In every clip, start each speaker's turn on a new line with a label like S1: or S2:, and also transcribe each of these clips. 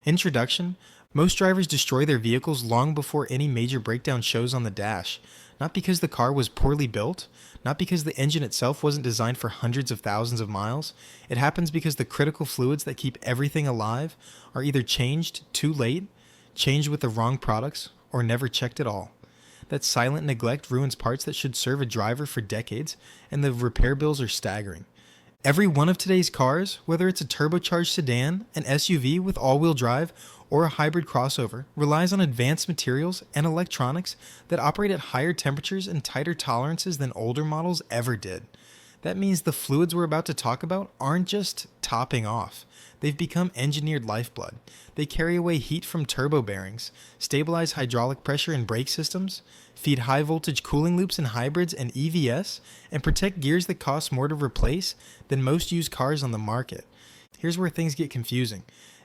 S1: Introduction: most drivers destroy their vehicles long before any major breakdown shows on the dash. Not because the car was poorly built, not because the engine itself wasn't designed for hundreds of thousands of miles. It happens because the critical fluids that keep everything alive are either changed too late, changed with the wrong products, or never checked at all. That silent neglect ruins parts that should serve a driver for decades, and the repair bills are staggering. Every one of today's cars, whether it's a turbocharged sedan, an SUV with all-wheel drive, or a hybrid crossover, relies on advanced materials and electronics that operate at higher temperatures and tighter tolerances than older models ever did. That means the fluids we're about to talk about aren't just topping off. They've become engineered lifeblood. They carry away heat from turbo bearings, stabilize hydraulic pressure in brake systems, feed high voltage cooling loops in hybrids and EVs, and protect gears that cost more to replace than most used cars on the market. Here's where things get confusing.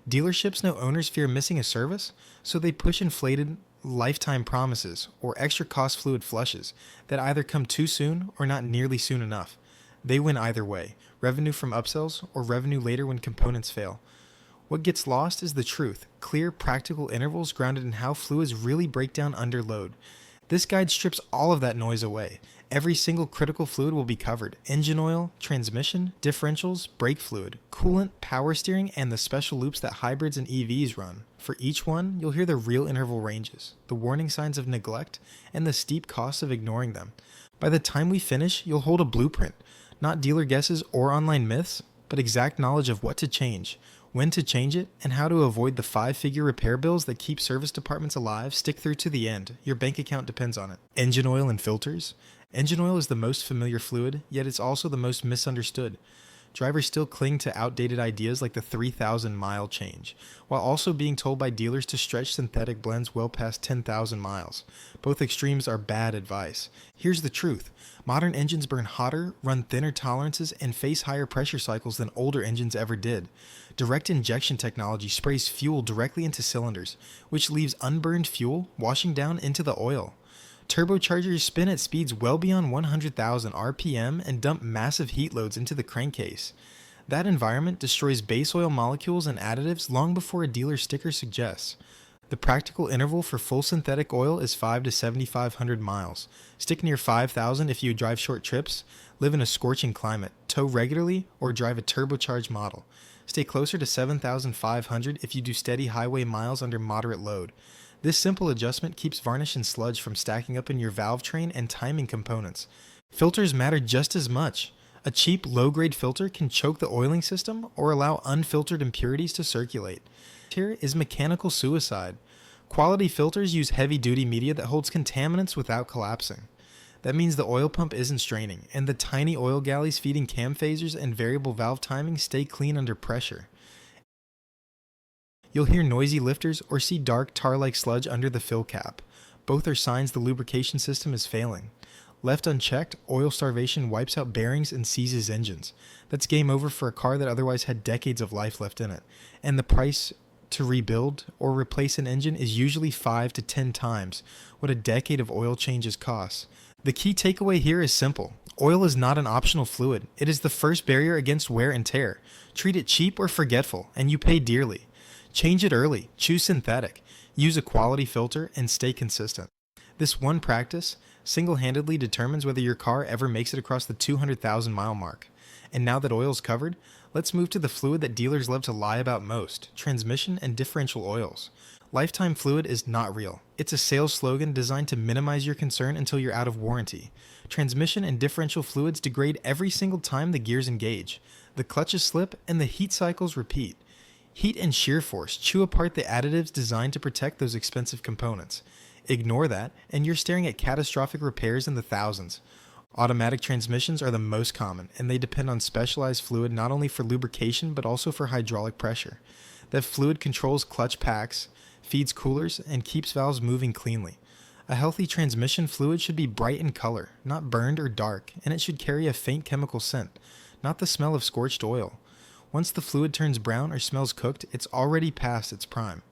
S1: Dealerships know owners fear missing a service, so they push inflated lifetime promises or extra cost fluid flushes that either come too soon or not nearly soon enough. They win either way, revenue from upsells or revenue later when components fail. What gets lost is the truth, clear, practical intervals grounded in how fluids really break down under load. This guide strips all of that noise away. Every single critical fluid will be covered: engine oil, transmission, differentials, brake fluid, coolant, power steering, and the special loops that hybrids and EVs run. For each one, you'll hear the real interval ranges, the warning signs of neglect, and the steep costs of ignoring them. By the time we finish, you'll hold a blueprint. Not dealer guesses or online myths, but exact knowledge of what to change, when to change it, and how to avoid the 5-figure repair bills that keep service departments alive. Stick through to the end. Your bank account depends on it. Engine oil and filters. Engine oil is the most familiar fluid, yet it's also the most misunderstood. Drivers still cling to outdated ideas like the 3,000-mile change, while also being told by dealers to stretch synthetic blends well past 10,000 miles. Both extremes are bad advice. Here's the truth. Modern engines burn hotter, run thinner tolerances, and face higher pressure cycles than older engines ever did. Direct injection technology sprays fuel directly into cylinders, which leaves unburned fuel washing down into the oil. Turbochargers spin at speeds well beyond 100,000 RPM and dump massive heat loads into the crankcase. That environment destroys base oil molecules and additives long before a dealer sticker suggests. The practical interval for full synthetic oil is 5 to 7,500 miles. Stick near 5,000 if you drive short trips, live in a scorching climate, tow regularly, or drive a turbocharged model. Stay closer to 7,500 if you do steady highway miles under moderate load. This simple adjustment keeps varnish and sludge from stacking up in your valve train and timing components. Filters matter just as much. A cheap, low-grade filter can choke the oiling system or allow unfiltered impurities to circulate. Here is mechanical suicide. Quality filters use heavy-duty media that holds contaminants without collapsing. That means the oil pump isn't straining, and the tiny oil galleys feeding cam phasers and variable valve timing stay clean under pressure. You'll hear noisy lifters or see dark tar-like sludge under the fill cap. Both are signs the lubrication system is failing. Left unchecked, oil starvation wipes out bearings and seizes engines. That's game over for a car that otherwise had decades of life left in it. And the price to rebuild or replace an engine is usually 5 to 10 times what a decade of oil changes costs. The key takeaway here is simple. Oil is not an optional fluid. It is the first barrier against wear and tear. Treat it cheap or forgetful, and you pay dearly. Change it early, choose synthetic, use a quality filter, and stay consistent. This one practice single-handedly determines whether your car ever makes it across the 200,000 mile mark. And now that oil's covered, let's move to the fluid that dealers love to lie about most: transmission and differential oils. Lifetime fluid is not real. It's a sales slogan designed to minimize your concern until you're out of warranty. Transmission and differential fluids degrade every single time the gears engage. The clutches slip and the heat cycles repeat. Heat and shear force chew apart the additives designed to protect those expensive components. Ignore that, and you're staring at catastrophic repairs in the thousands. Automatic transmissions are the most common, and they depend on specialized fluid not only for lubrication but also for hydraulic pressure. That fluid controls clutch packs, feeds coolers, and keeps valves moving cleanly. A healthy transmission fluid should be bright in color, not burned or dark, and it should carry a faint chemical scent, not the smell of scorched oil. Once the fluid turns brown or smells cooked, it's already past its prime.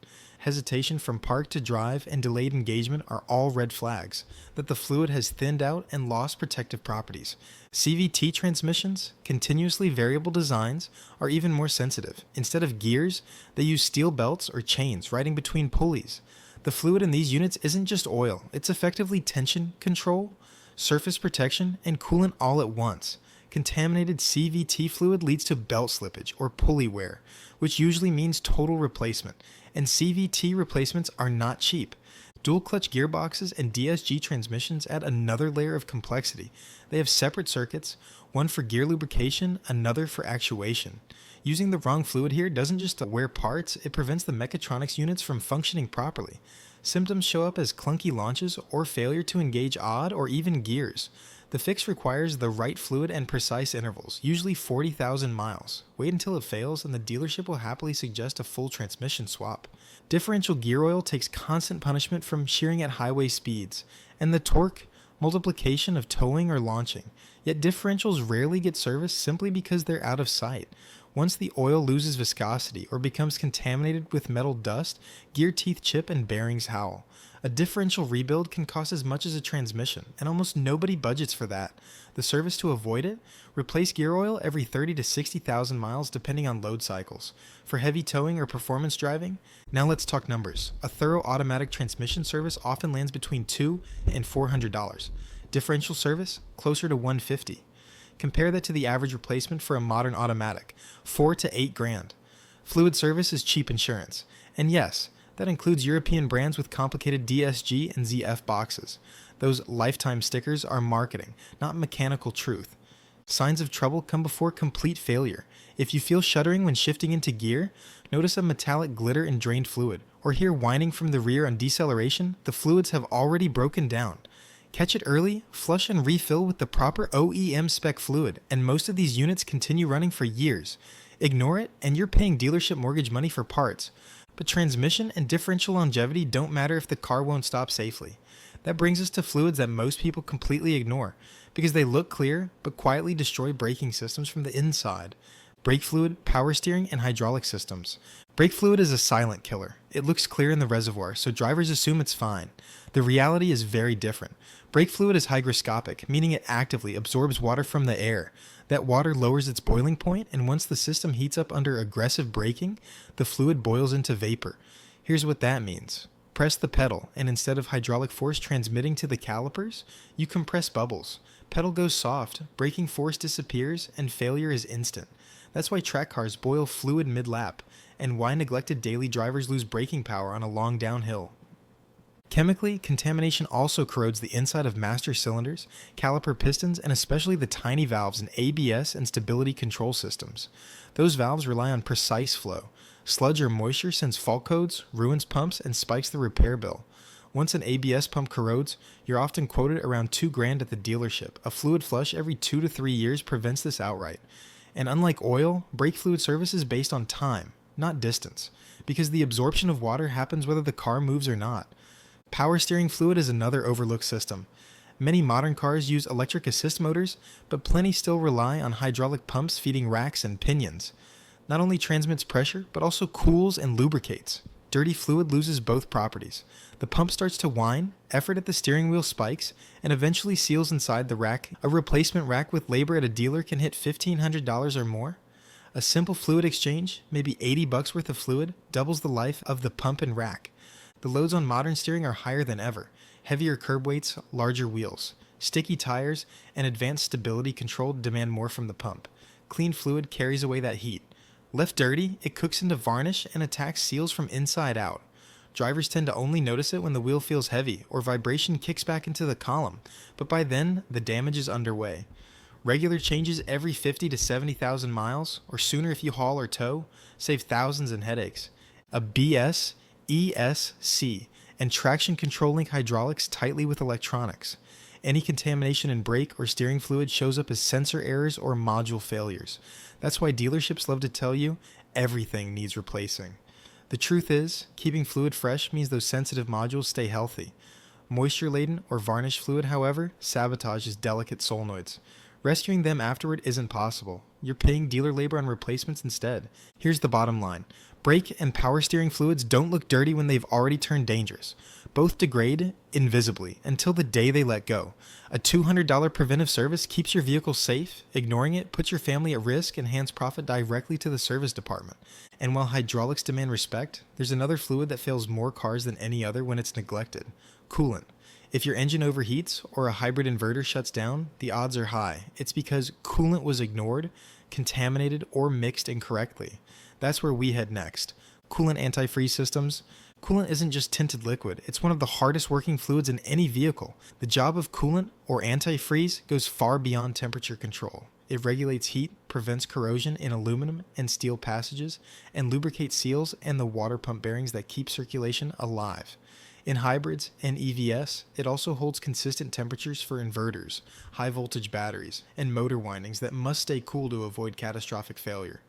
S1: hesitation from park to drive, and delayed engagement are all red flags that the fluid has thinned out and lost protective properties. CVT transmissions, continuously variable designs, are even more sensitive. Instead of gears, they use steel belts or chains riding between pulleys. The fluid in these units isn't just oil, it's effectively tension control, surface protection, and coolant all at once. Contaminated CVT fluid leads to belt slippage or pulley wear, which usually means total replacement, and CVT replacements are not cheap. Dual clutch gearboxes and DSG transmissions add another layer of complexity. They have separate circuits, one for gear lubrication, another for actuation. Using the wrong fluid here doesn't just wear parts, it prevents the mechatronics units from functioning properly. Symptoms show up as clunky launches or failure to engage odd or even gears. The fix requires the right fluid and precise intervals, usually 40,000 miles. Wait until it fails and the dealership will happily suggest a full transmission swap. Differential gear oil takes constant punishment from shearing at highway speeds, and the torque multiplication of towing or launching. Yet differentials rarely get serviced simply because they're out of sight. Once the oil loses viscosity or becomes contaminated with metal dust, gear teeth chip and bearings howl. A differential rebuild can cost as much as a transmission, and almost nobody budgets for that. The service to avoid it? Replace gear oil every 30 to 60,000 miles depending on load cycles. For heavy towing or performance driving? Now let's talk numbers. A thorough automatic transmission service often lands between $200 and $400. Differential service? Closer to $150. Compare that to the average replacement for a modern automatic, $4 to $8 grand. Fluid service is cheap insurance. And yes, that includes European brands with complicated DSG and ZF boxes. Those lifetime stickers are marketing, not mechanical truth. Signs of trouble come before complete failure. If you feel shuddering when shifting into gear, notice a metallic glitter in drained fluid, or hear whining from the rear on deceleration, the fluids have already broken down. Catch it early, flush and refill with the proper OEM spec fluid, and most of these units continue running for years. Ignore it, and you're paying dealership mortgage money for parts. But transmission and differential longevity don't matter if the car won't stop safely. That brings us to fluids that most people completely ignore, because they look clear, but quietly destroy braking systems from the inside. Brake fluid, power steering, and hydraulic systems. Brake fluid is a silent killer. It looks clear in the reservoir, so drivers assume it's fine. The reality is very different. Brake fluid is hygroscopic, meaning it actively absorbs water from the air. That water lowers its boiling point, and once the system heats up under aggressive braking, the fluid boils into vapor. Here's what that means. Press the pedal, and instead of hydraulic force transmitting to the calipers, you compress bubbles. Pedal goes soft, braking force disappears, and failure is instant. That's why track cars boil fluid mid-lap, and why neglected daily drivers lose braking power on a long downhill. Chemically, contamination also corrodes the inside of master cylinders, caliper pistons, and especially the tiny valves in ABS and stability control systems. Those valves rely on precise flow. Sludge or moisture sends fault codes, ruins pumps, and spikes the repair bill. Once an ABS pump corrodes, you're often quoted around $2 grand at the dealership. A fluid flush every 2 to 3 years prevents this outright. And unlike oil, brake fluid service is based on time, not distance, because the absorption of water happens whether the car moves or not. Power steering fluid is another overlooked system. Many modern cars use electric assist motors, but plenty still rely on hydraulic pumps feeding racks and pinions. Not only transmits pressure, but also cools and lubricates. Dirty fluid loses both properties. The pump starts to whine, effort at the steering wheel spikes, and eventually seals inside the rack. A replacement rack with labor at a dealer can hit $1,500 or more. A simple fluid exchange, maybe $80 worth of fluid, doubles the life of the pump and rack. The loads on modern steering are higher than ever. Heavier curb weights, larger wheels. Sticky tires and advanced stability control demand more from the pump. Clean fluid carries away that heat. Left dirty, it cooks into varnish and attacks seals from inside out. Drivers tend to only notice it when the wheel feels heavy or vibration kicks back into the column, but by then, the damage is underway. Regular changes every 50 to 70,000 miles, or sooner if you haul or tow, save thousands in headaches. A BS ESC, and traction control link hydraulics tightly with electronics. Any contamination in brake or steering fluid shows up as sensor errors or module failures. That's why dealerships love to tell you everything needs replacing. The truth is, keeping fluid fresh means those sensitive modules stay healthy. Moisture-laden or varnished fluid, however, sabotages delicate solenoids. Rescuing them afterward isn't possible. You're paying dealer labor on replacements instead. Here's the bottom line. Brake and power steering fluids don't look dirty when they've already turned dangerous. Both degrade invisibly until the day they let go. A $200 preventive service keeps your vehicle safe. Ignoring it puts your family at risk and hands profit directly to the service department. And while hydraulics demand respect, there's another fluid that fails more cars than any other when it's neglected: coolant. If your engine overheats or a hybrid inverter shuts down, the odds are high. It's because coolant was ignored, contaminated, or mixed incorrectly. That's where we head next. Coolant antifreeze systems. Coolant isn't just tinted liquid, it's one of the hardest working fluids in any vehicle. The job of coolant, or antifreeze, goes far beyond temperature control. It regulates heat, prevents corrosion in aluminum and steel passages, and lubricates seals and the water pump bearings that keep circulation alive. In hybrids and EVs, it also holds consistent temperatures for inverters, high voltage batteries, and motor windings that must stay cool to avoid catastrophic failure.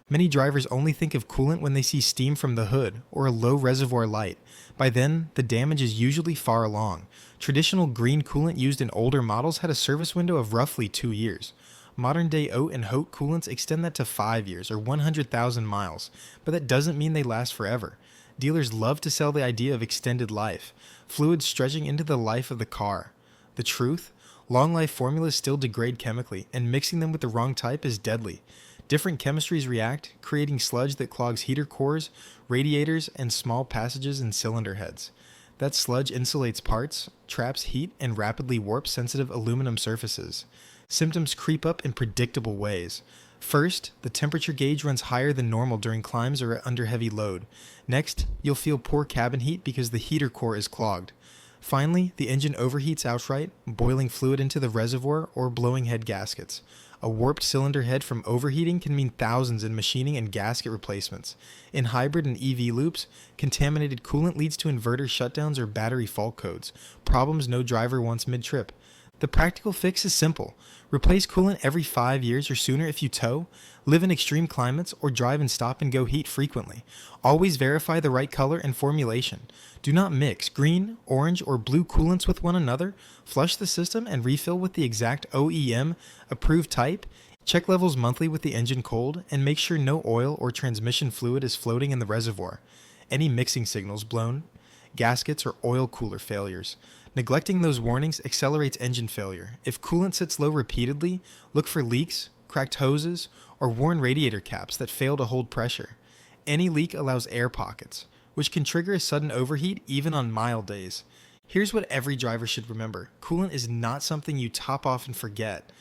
S1: Many drivers only think of coolant when they see steam from the hood or a low reservoir light. By then, the damage is usually far along. Traditional green coolant used in older models had a service window of roughly 2 years. Modern-day oat and HOT coolants extend that to 5 years or 100,000 miles, but that doesn't mean they last forever. Dealers love to sell the idea of extended life, fluids stretching into the life of the car. The truth? Long-life formulas still degrade chemically, and mixing them with the wrong type is deadly. Different chemistries react, creating sludge that clogs heater cores, radiators, and small passages in cylinder heads. That sludge insulates parts, traps heat, and rapidly warps sensitive aluminum surfaces. Symptoms creep up in predictable ways. First, the temperature gauge runs higher than normal during climbs or under heavy load. Next, you'll feel poor cabin heat because the heater core is clogged. Finally, the engine overheats outright, boiling fluid into the reservoir or blowing head gaskets. A warped cylinder head from overheating can mean thousands in machining and gasket replacements. In hybrid and EV loops, contaminated coolant leads to inverter shutdowns or battery fault codes, problems no driver wants mid-trip. The practical fix is simple. Replace coolant every 5 years or sooner if you tow, live in extreme climates, or drive in stop-and-go heat frequently. Always verify the right color and formulation. Do not mix green, orange, or blue coolants with one another. Flush the system and refill with the exact OEM-approved type. Check levels monthly with the engine cold, and make sure no oil or transmission fluid is floating in the reservoir. Any mixing signals blown, gaskets, or oil cooler failures. Neglecting those warnings accelerates engine failure. If coolant sits low repeatedly, look for leaks, cracked hoses, or worn radiator caps that fail to hold pressure. Any leak allows air pockets, which can trigger a sudden overheat even on mild days. Here's what every driver should remember. Coolant is not something you top off and forget.